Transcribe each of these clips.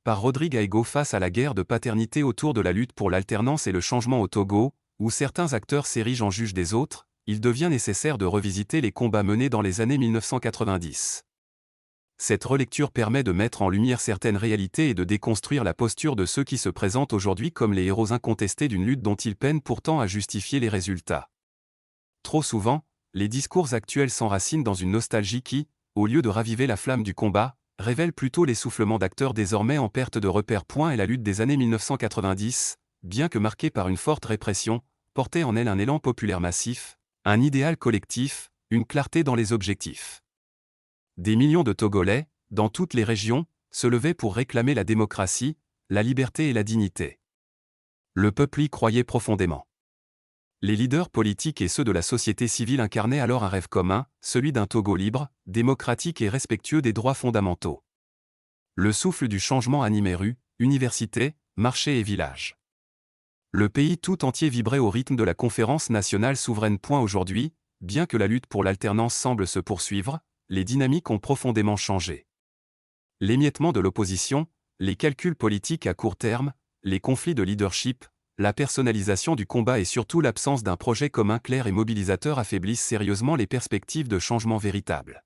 par Rodrigue Aigo face à la guerre de paternité autour de la lutte pour l'alternance et le changement au Togo, où certains acteurs s'érigent en juges des autres, il devient nécessaire de revisiter les combats menés dans les années 1990. Cette relecture permet de mettre en lumière certaines réalités et de déconstruire la posture de ceux qui se présentent aujourd'hui comme les héros incontestés d'une lutte dont ils peinent pourtant à justifier les résultats. Trop souvent, les discours actuels s'enracinent dans une nostalgie qui, au lieu de raviver la flamme du combat, révèle plutôt l'essoufflement d'acteurs désormais en perte de repères. Et la lutte des années 1990, bien que marquée par une forte répression, portait en elle un élan populaire massif, un idéal collectif, une clarté dans les objectifs. Des millions de Togolais, dans toutes les régions, se levaient pour réclamer la démocratie, la liberté et la dignité. Le peuple y croyait profondément. Les leaders politiques et ceux de la société civile incarnaient alors un rêve commun, celui d'un Togo libre, démocratique et respectueux des droits fondamentaux. Le souffle du changement animait rues, universités, marchés et villages. Le pays tout entier vibrait au rythme de la conférence nationale souveraine. Aujourd'hui, bien que la lutte pour l'alternance semble se poursuivre, les dynamiques ont profondément changé. L'émiettement de l'opposition, les calculs politiques à court terme, les conflits de leadership, la personnalisation du combat et surtout l'absence d'un projet commun clair et mobilisateur affaiblissent sérieusement les perspectives de changement véritable.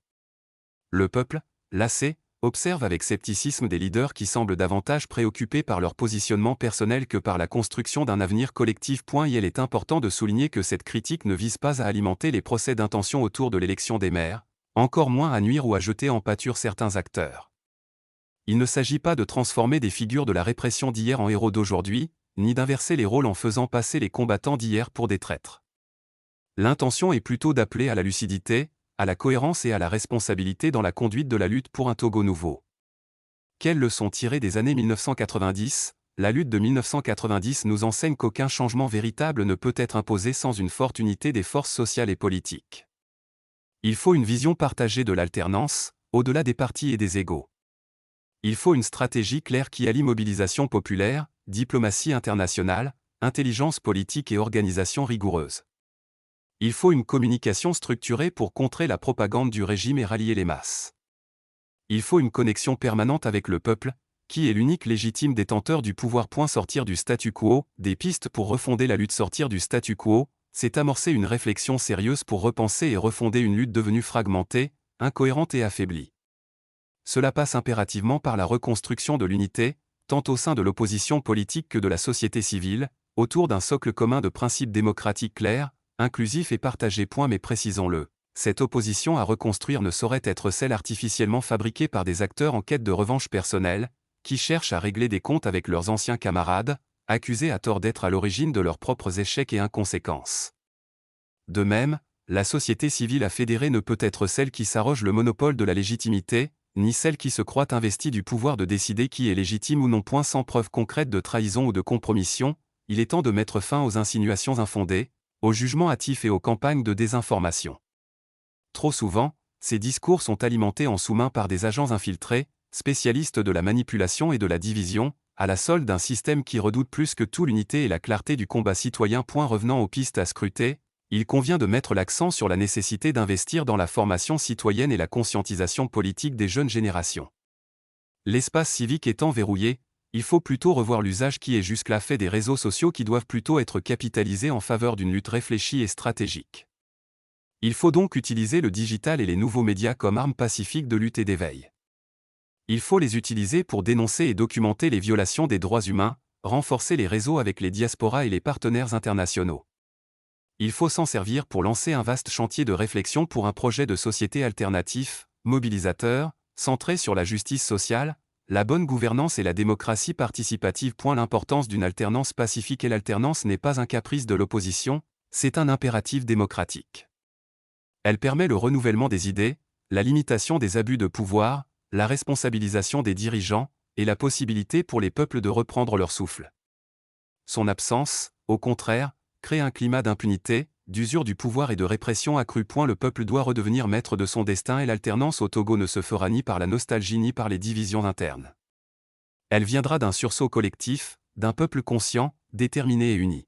Le peuple, lassé, observe avec scepticisme des leaders qui semblent davantage préoccupés par leur positionnement personnel que par la construction d'un avenir collectif. Il est important de souligner que cette critique ne vise pas à alimenter les procès d'intention autour de l'élection des maires, encore moins à nuire ou à jeter en pâture certains acteurs. Il ne s'agit pas de transformer des figures de la répression d'hier en héros d'aujourd'hui, ni d'inverser les rôles en faisant passer les combattants d'hier pour des traîtres. L'intention est plutôt d'appeler à la lucidité, à la cohérence et à la responsabilité dans la conduite de la lutte pour un Togo nouveau. Quelles leçons tirées des années 1990 ? La lutte de 1990 nous enseigne qu'aucun changement véritable ne peut être imposé sans une forte unité des forces sociales et politiques. Il faut une vision partagée de l'alternance, au-delà des partis et des égos. Il faut une stratégie claire qui allie mobilisation populaire, diplomatie internationale, intelligence politique et organisation rigoureuse. Il faut une communication structurée pour contrer la propagande du régime et rallier les masses. Il faut une connexion permanente avec le peuple, qui est l'unique légitime détenteur du pouvoir. Sortir du statu quo, des pistes pour refonder la lutte. Sortir du statu quo, c'est amorcer une réflexion sérieuse pour repenser et refonder une lutte devenue fragmentée, incohérente et affaiblie. Cela passe impérativement par la reconstruction de l'unité, tant au sein de l'opposition politique que de la société civile, autour d'un socle commun de principes démocratiques clairs, inclusifs et partagés. Mais précisons-le, cette opposition à reconstruire ne saurait être celle artificiellement fabriquée par des acteurs en quête de revanche personnelle, qui cherchent à régler des comptes avec leurs anciens camarades, accusés à tort d'être à l'origine de leurs propres échecs et inconséquences. De même, la société civile fédérée ne peut être celle qui s'arroge le monopole de la légitimité, ni celle qui se croit investie du pouvoir de décider qui est légitime ou non. Sans preuve concrète de trahison ou de compromission, il est temps de mettre fin aux insinuations infondées, aux jugements hâtifs et aux campagnes de désinformation. Trop souvent, ces discours sont alimentés en sous-main par des agents infiltrés, spécialistes de la manipulation et de la division, à la solde d'un système qui redoute plus que tout l'unité et la clarté du combat citoyen. Revenant aux pistes à scruter, il convient de mettre l'accent sur la nécessité d'investir dans la formation citoyenne et la conscientisation politique des jeunes générations. L'espace civique étant verrouillé, il faut plutôt revoir l'usage qui est jusque-là fait des réseaux sociaux qui doivent plutôt être capitalisés en faveur d'une lutte réfléchie et stratégique. Il faut donc utiliser le digital et les nouveaux médias comme armes pacifiques de lutte et d'éveil. Il faut les utiliser pour dénoncer et documenter les violations des droits humains, renforcer les réseaux avec les diasporas et les partenaires internationaux. Il faut s'en servir pour lancer un vaste chantier de réflexion pour un projet de société alternatif, mobilisateur, centré sur la justice sociale, la bonne gouvernance et la démocratie participative. L'importance d'une alternance pacifique. Et l'alternance n'est pas un caprice de l'opposition, c'est un impératif démocratique. Elle permet le renouvellement des idées, la limitation des abus de pouvoir, la responsabilisation des dirigeants, et la possibilité pour les peuples de reprendre leur souffle. Son absence, au contraire, crée un climat d'impunité, d'usure du pouvoir et de répression accrue. Le peuple doit redevenir maître de son destin et l'alternance au Togo ne se fera ni par la nostalgie ni par les divisions internes. Elle viendra d'un sursaut collectif, d'un peuple conscient, déterminé et uni.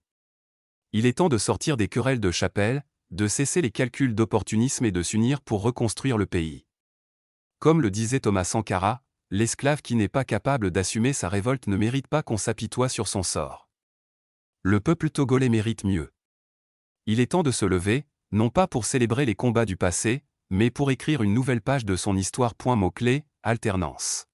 Il est temps de sortir des querelles de chapelle, de cesser les calculs d'opportunisme et de s'unir pour reconstruire le pays. Comme le disait Thomas Sankara, l'esclave qui n'est pas capable d'assumer sa révolte ne mérite pas qu'on s'apitoie sur son sort. Le peuple togolais mérite mieux. Il est temps de se lever, non pas pour célébrer les combats du passé, mais pour écrire une nouvelle page de son histoire. Mot-clé, alternance.